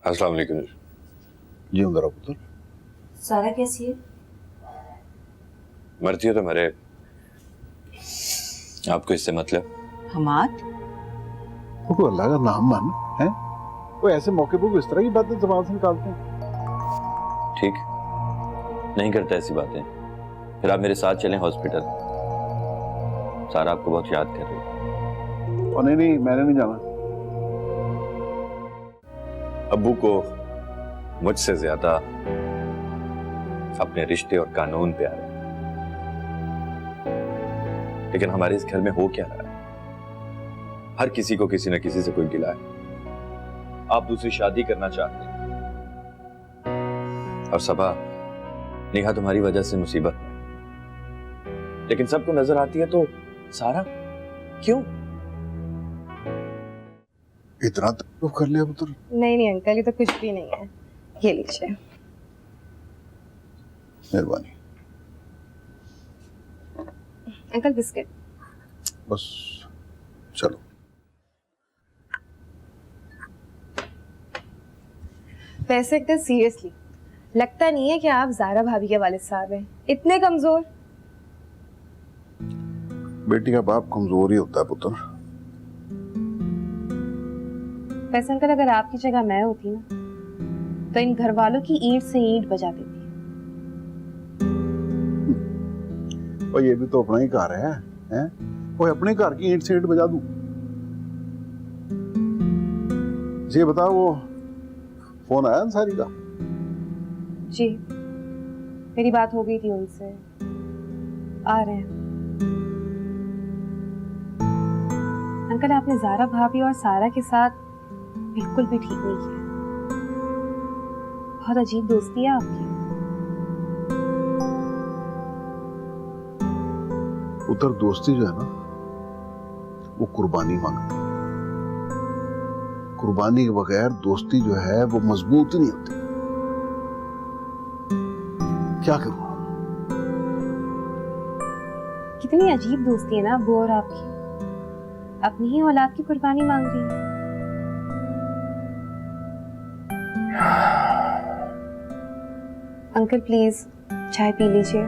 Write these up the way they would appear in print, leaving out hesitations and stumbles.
अस्सलाम वालेकुम। जी उधर पुत्र। सारा कैसी है? मरती हो तो मरे, आपको इससे मतलब? हमाद, वो अल्लाह का नाम मान है, वो ऐसे मौके पर इस तरह की बातें जबान से निकालते हैं। ठीक, नहीं करता ऐसी बातें। फिर आप मेरे साथ चलें हॉस्पिटल। सारा आपको बहुत याद कर रही है। और नहीं, मैंने नहीं जाना। अब्बू को मुझसे ज्यादा अपने रिश्ते और कानून प्यारे हैं। लेकिन हमारे इस घर में हो क्या रहा है? हर किसी को किसी न किसी से कोई गिला है। आप दूसरी शादी करना चाहते हैं और सबा नेहा तुम्हारी वजह से मुसीबत में, लेकिन सबको नजर आती है तो सारा क्यों? इतना तकलीफ कर लिया पुत्र? नहीं अंकल, ये तो कुछ भी नहीं है। ये लीजिए। मेहरबानी। Uncle biscuit. बस चलो। वैसे एकदम सीरियसली लगता नहीं है कि आप ज़ारा भाभी के वालिद साहब हैं, इतने कमजोर। बेटी का बाप कमजोर ही होता है पुत्र। वैसे अंकल, अगर आपकी जगह मैं होती ना तो इन घर वालों की ईंट से ईंट बजा देती। और ये भी तो अपना ही घर है, हैं? वो अपने घर की ईंट से ईंट बजा दूं? ये बता, वो फोन आया अंसारी का? जी, मेरी बात हो गई थी उनसे, आ रहे हैं। अंकल, आपने ज़ारा भाभी और सारा के साथ बिल्कुल भी ठीक नहीं किया। बहुत अजीब दोस्ती है आपकी। उधर दोस्ती जो है ना, वो कुर्बानी मांगती है। कुर्बानी के बगैर दोस्ती जो है वो मजबूत नहीं होती। क्या करूं? कितनी अजीब दोस्ती है ना अब्बू और आपकी। अपनी ही औलाद की कुर्बानी मांग रही है। अंकल प्लीज चाय पी लीजिए।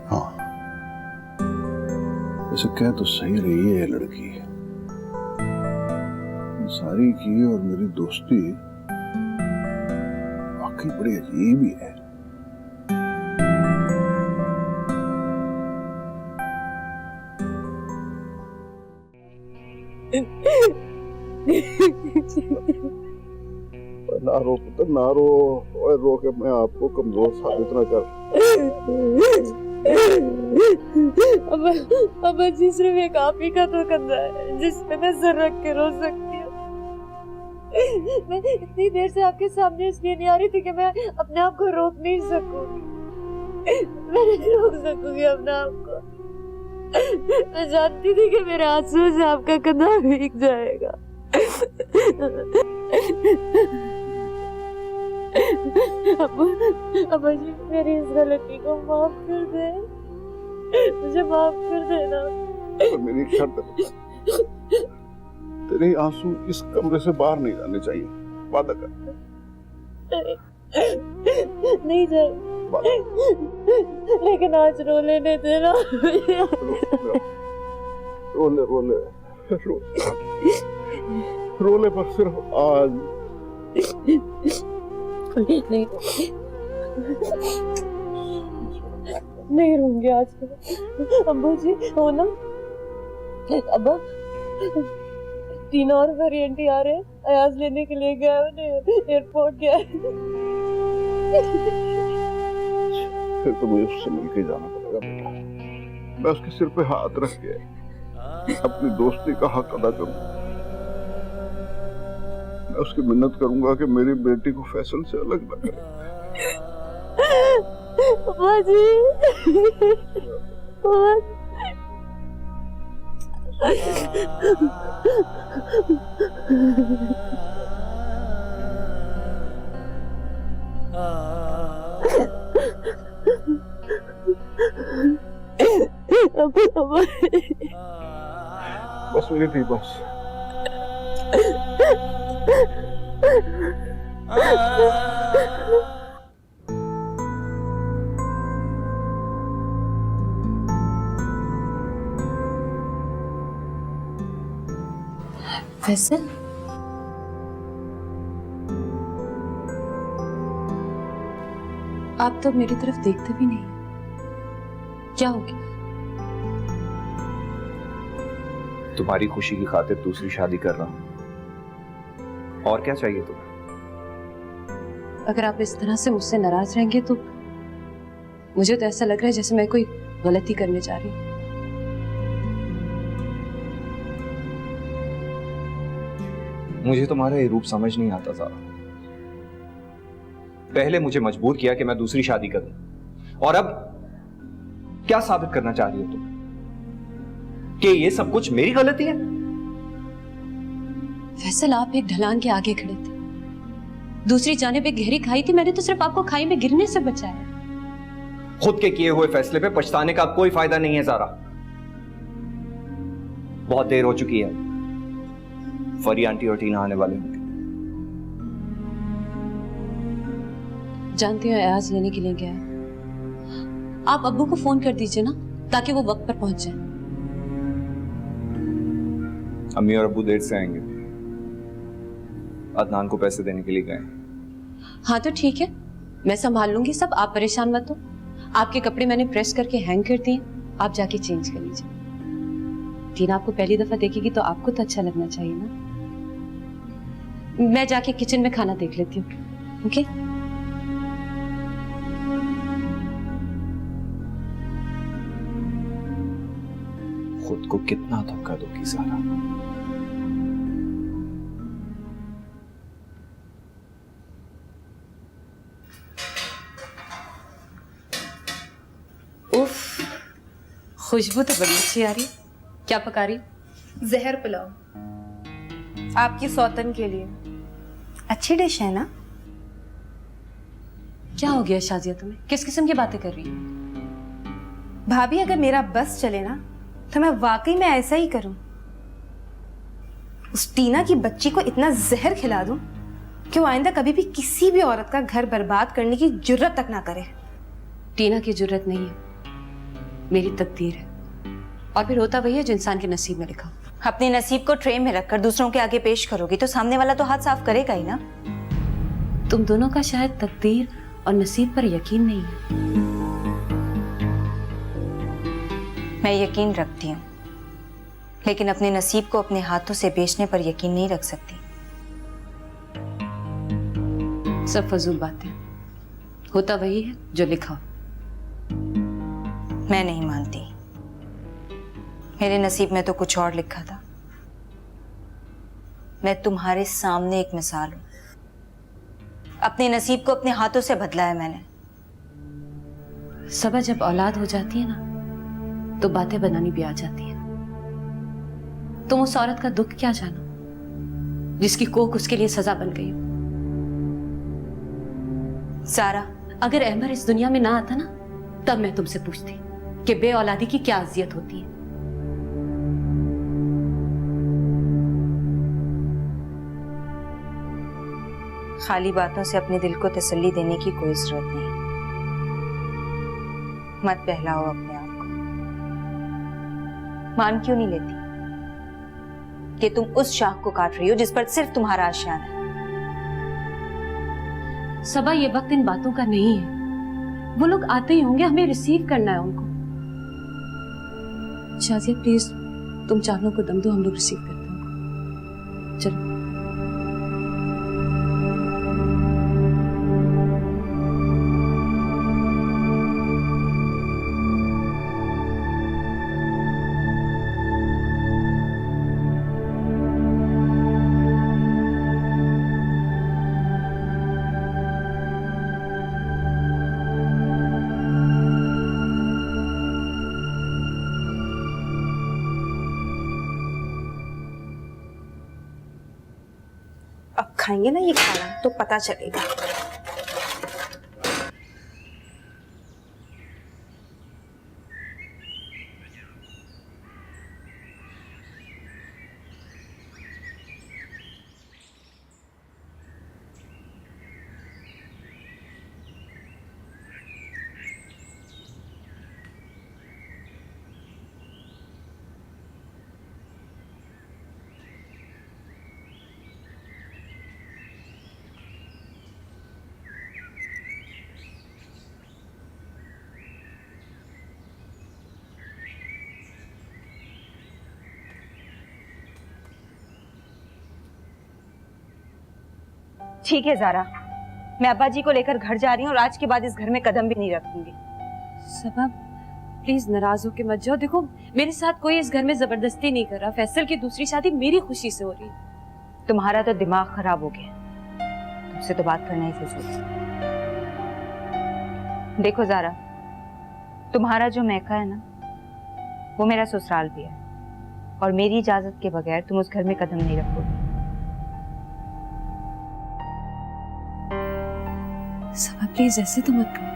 हाँ, वैसे कह तो सही रही है ये लड़की। सारी की और मेरी दोस्ती वाकई बड़ी अजीब ही है। ना रो पुत्र, ना रो। और रो के अपने आप को कमजोर साबित ना कर। अब जी सिर्फ एक आप ही का तो कंधा है जिस पे मैं सर रख के रो सकती हूँ। मैं इतनी देर से आपके सामने इसलिए नहीं आ रही थी कि मैं अपने आप को रोक नहीं सकूंगी। मैं नहीं रोक सकूंगी अपने आप को। मैं जानती थी कि मेरे आंसू से आपका कंधा भीग जाएगा। अब जी मेरी इस गलती को माफ कर दे, मुझे माफ कर देना। तो मेरी शर्त है, तेरे आंसू इस कमरे से बाहर नहीं जाने चाहिए। वादा कर। नहीं जाए, लेकिन आज रो लेने देना। रोले रोले रोले पर सिर्फ आज। नहीं रहूंगी आज। अब्बू जी हो ना, अब्बा 3 और वेरिएंट आ रहे हैं। अयाज लेने के लिए गया, एयरपोर्ट गया। फिर तो मुझे उससे मिलके जाना पड़ेगा बेटा। मैं उसके सिर पे हाथ रख के अपनी दोस्ती का हक अदा करूंगा। मैं उसकी मिन्नत करूंगा कि मेरी बेटी को फैसल से अलग न करे। बस मेरी थी बस। फैसल, आप तो मेरी तरफ देखते भी नहीं। क्या हो गया? तुम्हारी खुशी की खातिर दूसरी शादी कर रहा हूं। और क्या चाहिए तुम्हें? अगर आप इस तरह से मुझसे नाराज रहेंगे तो मुझे तो ऐसा लग रहा है जैसे मैं कोई गलती करने जा रही हूँ। मुझे तुम्हारा ये रूप समझ नहीं आता ज़ारा। पहले मुझे मजबूर किया कि मैं दूसरी शादी करूं, और अब क्या साबित करना चाह रही हो तुम? कि ये सब कुछ मेरी गलती है? फैसल, आप एक ढलान के आगे खड़े थे, दूसरी जानिब एक गहरी खाई थी। मैंने तो सिर्फ आपको खाई में गिरने से बचाया। खुद के किए हुए फैसले पे पछताने का अब कोई फायदा नहीं है ज़ारा। बहुत देर हो चुकी है। फरी आंटी और टीना आने वाले होंगे। जानती हो एयाज लेने के लिए गया है। आप अब्बू को फोन कर दीजिए ना, ताकि वो वक्त पर पहुंच जाए। अम्मी और अब्बू देर से आएंगे। अदनान को पैसे देने के लिए गए। हाँ तो ठीक है, मैं संभाल लूंगी सब, आप परेशान मत हो। आपके कपड़े मैंने प्रेस करके हैंग कर दिए, आप जाके चेंज कर लीजिए। टीना आपको पहली दफा देखेगी तो आपको तो अच्छा लगना चाहिए ना। मैं जाके किचन में खाना देख लेती हूँ। ओके? खुद को कितना धोखा दोगी ज़ारा। उफ, खुशबू तो बड़ी अच्छी आ रही। क्या पका रही? जहर पुलाव, आपकी सौतन के लिए। अच्छी डिश है ना? क्या हो गया शाजिया तुम्हें? किस किस्म की बातें कर रही हो? भाभी, अगर मेरा बस चले ना तो मैं वाकई में ऐसा ही करूं। उस टीना की बच्ची को इतना जहर खिला दूं कि वो आइंदा कभी भी किसी भी औरत का घर बर्बाद करने की जुर्रत तक ना करे। टीना की जरूरत नहीं है, मेरी तकदीर है। और फिर होता वही है जो इंसान के नसीब में लिखा। अपने नसीब को ट्रे में रखकर दूसरों के आगे पेश करोगी तो सामने वाला तो हाथ साफ करेगा ही ना। तुम दोनों का शायद तकदीर और नसीब पर यकीन नहीं है। मैं यकीन रखती हूँ, लेकिन अपने नसीब को अपने हाथों से बेचने पर यकीन नहीं रख सकती। सब फजूल बातें, होता वही है जो लिखा। मैं नहीं मानती, मेरे नसीब में तो कुछ और लिखा था। मैं तुम्हारे सामने एक मिसाल हूं। अपने नसीब को अपने हाथों से बदला है मैंने। सबा जब औलाद हो जाती है ना तो बातें बनानी भी आ जाती है। तुम उस औरत का दुख क्या जानो जिसकी कोख उसके लिए सजा बन गई हो। सारा, अगर अहमर इस दुनिया में ना आता ना तब मैं तुमसे पूछती कि बे औलादी की क्या अजियत होती है। खाली बातों से अपने दिल को तसल्ली देने की कोई जरूरत नहीं। मत बहलाओ अपने आप को। मान क्यों नहीं लेती कि तुम उस शाख को काट रही हो जिस पर सिर्फ तुम्हारा आशियाना है। सबा, ये वक्त इन बातों का नहीं है। वो लोग आते ही होंगे, हमें रिसीव करना है उनको। शाजिया प्लीज, तुम चारों को दम दो, हम लोग रिसीव करते हैं उनको। चलो। अब खाएंगे ना ये खाना तो पता चलेगा। ठीक है ज़ारा, मैं अब्बा जी को लेकर घर जा रही हूँ और आज के बाद इस घर में कदम भी नहीं रखूंगी। सबा प्लीज नाराज होके मत जाओ। देखो मेरे साथ कोई इस घर में जबरदस्ती नहीं कर रहा। फैसल की दूसरी शादी मेरी खुशी से हो रही है। तुम्हारा तो दिमाग खराब हो गया, तुमसे तो बात करना ही फिजूल। देखो ज़ारा, तुम्हारा जो मैका है ना, वो मेरा ससुराल भी है और मेरी इजाजत के बगैर तुम उस घर में कदम नहीं रखोगे। सबा प्लीज ऐसे तो मत करो।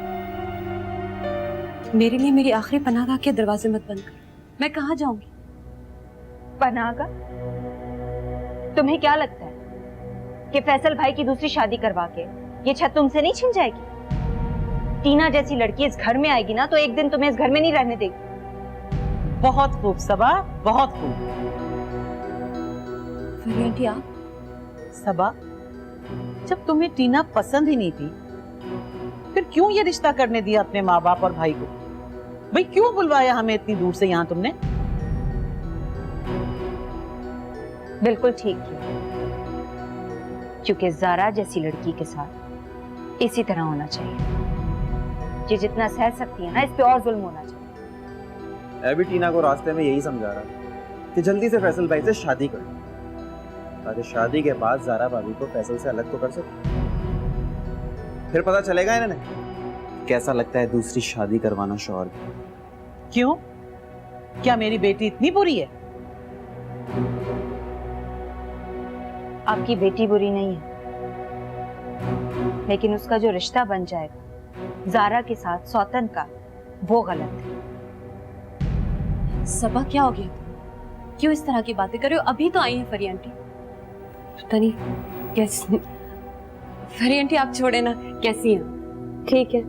मेरे लिए मेरी आखिरी पनाहगाह के दरवाजे मत बंद करो। मैं कहाँ जाऊंगी? पनाहगाह? तुम्हें क्या लगता है कि फैसल भाई की दूसरी शादी करवा के ये छत तुमसे नहीं छिन जाएगी? टीना जैसी लड़की इस घर में आएगी ना तो एक दिन तुम्हें इस घर में नहीं रहने देगी। बहुत खूब सबा, बहुत खूब। फरी आंटी आप? सबा, जब तुम्हें टीना पसंद ही नहीं थी फिर क्यों ये रिश्ता करने दिया अपने माँ बाप और भाई को? भाई क्यों बुलवाया हमें इतनी दूर से यहाँ तुमने? बिल्कुल ठीक किया, क्योंकि ज़ारा जैसी लड़की के साथ इसी तरह होना चाहिए। ये जितना सह सकती है ना, इस पे और जुल्म होना चाहिए। मैं भी टीना को रास्ते में यही समझा रहा कि जल्दी से फैसल भाई से शादी कर, ताकि शादी के बाद ज़ारा भाभी को फैसल से अलग तो कर सके। फिर पता चलेगा इन्हें कैसा लगता है दूसरी शादी करवाना शौहर को। क्यों? क्या मेरी बेटी इतनी बुरी है? आपकी बेटी बुरी नहीं है, लेकिन उसका जो रिश्ता बन जाएगा ज़ारा के साथ सौतन का, वो गलत है। सबा क्या हो गया? क्यों इस तरह की बातें कर रहे हो? अभी तो आई है फरी आंटी। पता नहीं कैसी। फरी आंटी आप छोड़े ना, कैसी हैं? ठीक है,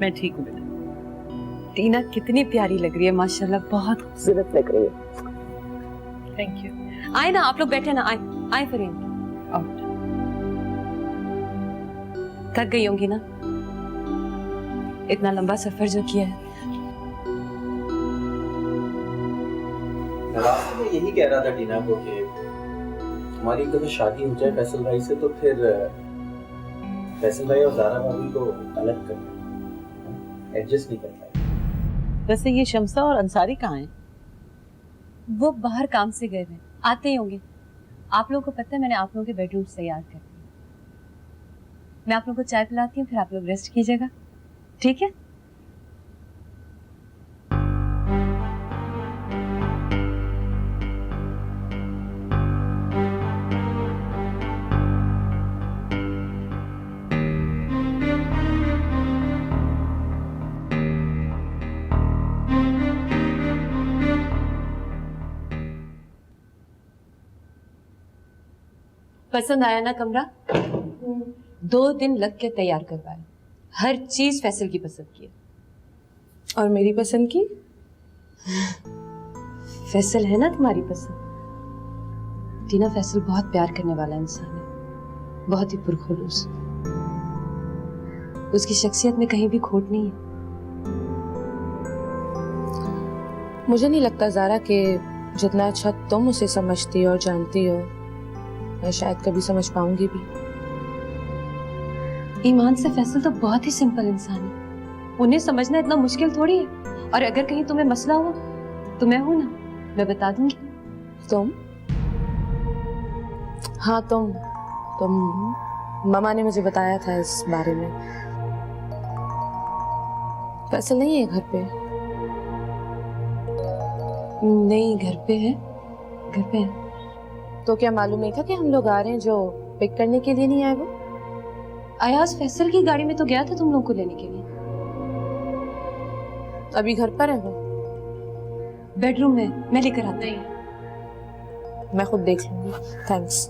मैं ठीक हूँ बेटा। टीना कितनी प्यारी लग रही है माशाल्लाह, बहुत खूबसूरत लग रही है। Thank you. आए ना आप लोग, बैठे ना, आए आए फरी आंटी। थक गई होंगी ना, इतना लंबा सफर जो किया है। मैं यही कह रहा था टीना को कि हमारी एक दफा शादी हो जाए फैसल भाई से तो फिर फैसल भाई और ज़ारा भाभी को अलग कर एडजस्ट नहीं कर पाए। वैसे ये शम्सा और अंसारी कहाँ हैं? वो बाहर काम से गए थे, आते ही होंगे। आप लोगों को पता है मैंने आप लोगों के बेडरूम तैयार कर दिए। मैं आप लोगों को चाय पिलाती हूँ, फिर आप लोग रेस्ट कीजिएगा, ठीक है? पसंद आया ना कमरा? 2 दिन लग के तैयार करवाया, हर चीज फैसल की पसंद की है। और मेरी पसंद की? फैसल है ना तुम्हारी पसंद। टीना, फैसल बहुत प्यार करने वाला इंसान है, बहुत ही पुरखुलूस। उसकी शख्सियत में कहीं भी खोट नहीं है। मुझे नहीं लगता ज़ारा कि जितना अच्छा तुम उसे समझती हो और जानती हो, मैं शायद कभी समझ पाऊंगी भी। ईमान से फैसल तो बहुत ही सिंपल इंसान है, उन्हें समझना इतना मुश्किल थोड़ी है। और अगर कहीं तुम्हें मसला हुआ तो मैं हूं ना, मैं बता दूंगी। तुम? हाँ तुम मामा ने मुझे बताया था इस बारे में। फैसल नहीं है घर पे? नहीं, घर पे है, घर पे है। तो क्या मालूम नहीं था कि हम लोग आ रहे हैं? जो पिक करने के लिए नहीं आए वो? अयाज फैसल की गाड़ी में तो गया था तुम लोग को लेने के लिए। अभी घर पर है वो? बेडरूम में, मैं लेकर आता हूँ। मैं खुद देख लूंगी, थैंक्स।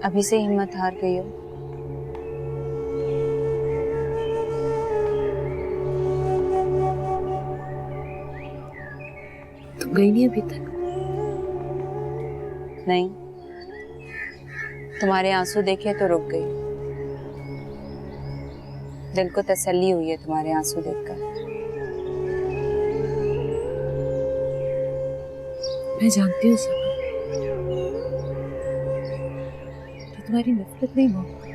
अभी से हिम्मत हार गई हो? तुम गई नहीं अभी तक? नहीं, तुम्हारे आंसू देखे तो रुक गई। दिल को तसल्ली हुई है तुम्हारे आंसू देखकर। मैं जानती हूँ सब, कि तुम्हारी नफरत नहीं मोहब्बत,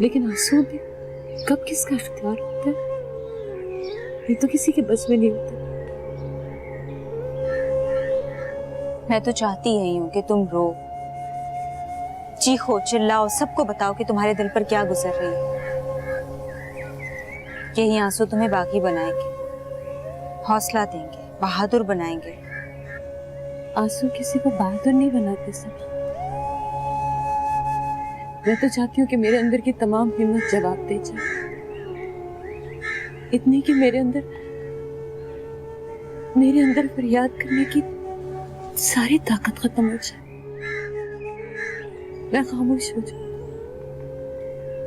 लेकिन आंसू भी कब किसका इख्तियार होता है ये तो किसी के बस में नहीं होता। मैं तो चाहती यही हूँ कि तुम रो, चीखो, चिल्लाओ, सबको बताओ कि तुम्हारे दिल पर क्या गुजर रही है। यही आंसू तुम्हें बागी बनाएंगे, हौसला देंगे, बहादुर बनाएंगे। आंसू किसी को बहादुर नहीं बनाते सब। मैं तो चाहती हूँ कि मेरे अंदर की तमाम हिम्मत जवाब दे जाए, इतनी कि मेरे अंदर फरियाद करने की सारी ताकत खत्म हो जाए, मैं खामोश हो जाऊं,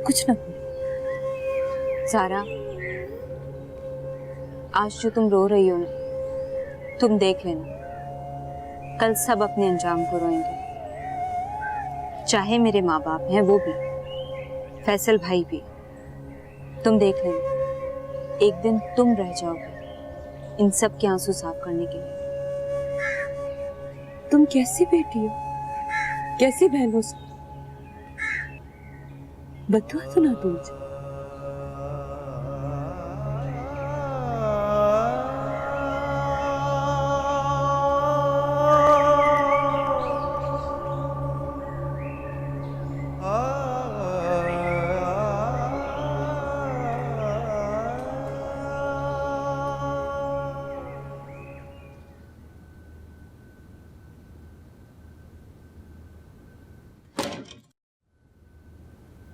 कुछ ना बोलूं। सारा, आज जो तुम रो रही हो ना, तुम देख लेना, कल सब अपने अंजाम को रोएंगे। चाहे मेरे माँ बाप हैं वो भी, फैसल भाई भी। तुम देख लेना, एक दिन तुम रह जाओगे इन सब के आंसू साफ करने के लिए। तुम कैसी बेटी हो, कैसी बहन हो सब? बदुआ तो ना दो मुझे।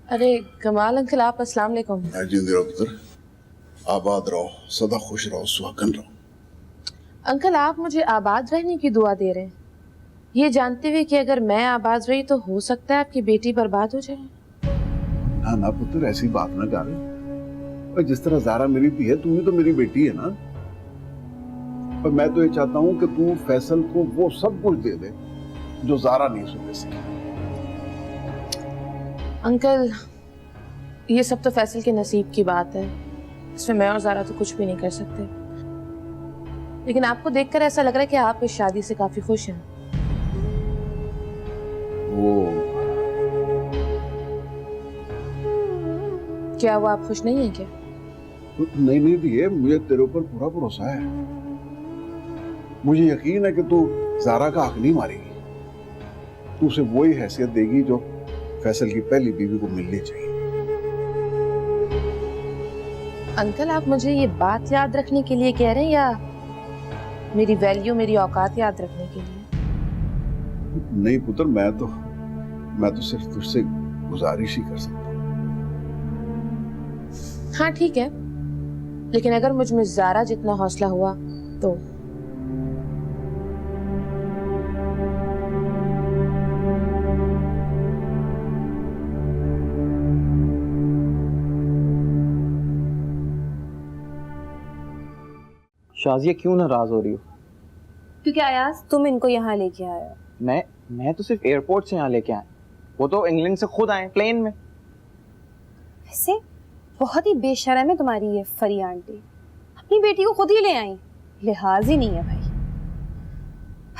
अरे कमाल अंकल, आप अस्सलाम वालेकुम। जींदे रहो पुत्र, आबाद रहो, सदा खुश रहो, सुहागन रहो। अंकल, आप मुझे आबाद रहने की दुआ दे रहे हैं, ये जानते हुए कि अगर मैं आबाद रही तो हो सकता है आपकी बेटी बर्बाद हो जाए। ना ना पुत्र, ऐसी बात ना कर। और जिस तरह ज़ारा मेरी धी है, तू भी तो मेरी बेटी है ना। पर मैं तो ये चाहता हूँ कि तू फैसल को वो सब कुछ दे दे जो ज़ारा नहीं सुन सकी। अंकल, ये सब तो फैसल के नसीब की बात है, इसमें मैं और ज़ारा तो कुछ भी नहीं कर सकते। लेकिन आपको देखकर ऐसा लग रहा है कि आप इस शादी से काफी खुश हैं। वो क्या वो आप खुश नहीं हैं क्या? नहीं दिए, मुझे तेरे ऊपर पूरा भरोसा है। मुझे यकीन है कि तू ज़ारा का हक नहीं मारेगी। तू उसे वही हैसियत देगी जो फैसल की पहली बीवी को मिलनी चाहिए। अंकल, आप मुझे ये बात याद रखने के लिए कह रहे हैं या मेरी वैल्यू, मेरी औकात याद रखने के लिए? नहीं पुत्र, मैं तो सिर्फ तुझसे गुजारिश ही कर सकता हूँ। हाँ ठीक है, लेकिन अगर मुझ में ज़ारा जितना हौसला हुआ तो। शाजिया, क्यों नाराज हो रही हो? क्योंकि अयाज तुम इनको यहाँ लेके आए हो। मैं तो सिर्फ एयरपोर्ट से यहाँ लेके आया, वो तो इंग्लैंड से खुद आए प्लेन में। वैसे बहुत ही बेशर्म है तुम्हारी ये फरी आंटी, अपनी बेटी को खुद ही ले आई, लिहाज ही नहीं है भाई,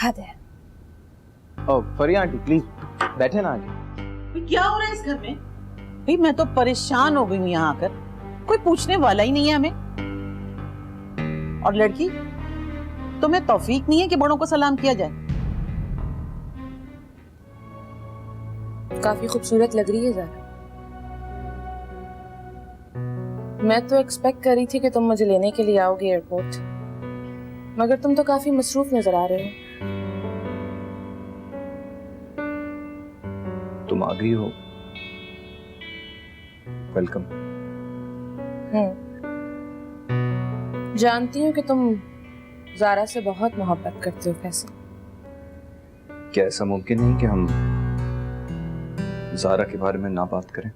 हद है। ओ फरी आंटी प्लीज बैठे ना आगे। क्या हो रहा है इस घर में? भाई मैं तो परेशान हो गई हूँ यहाँ आकर, कोई पूछने वाला ही नहीं है हमें। और लड़की, तुम्हें तौफीक नहीं है कि बड़ों को सलाम किया जाए? काफी खूबसूरत लग रही है ज़ारा। मैं तो एक्सपेक्ट कर रही थी कि तुम मुझे लेने के लिए आओगे एयरपोर्ट, मगर तुम तो काफी मसरूफ नजर आ रहे हो। तुम आ गई हो, वेलकम। जानती हूँ कि तुम ज़ारा से बहुत मोहब्बत करते हो फैसल। क्या ऐसा मुमकिन नहीं कि हम जारा के बारे में ना बात करें?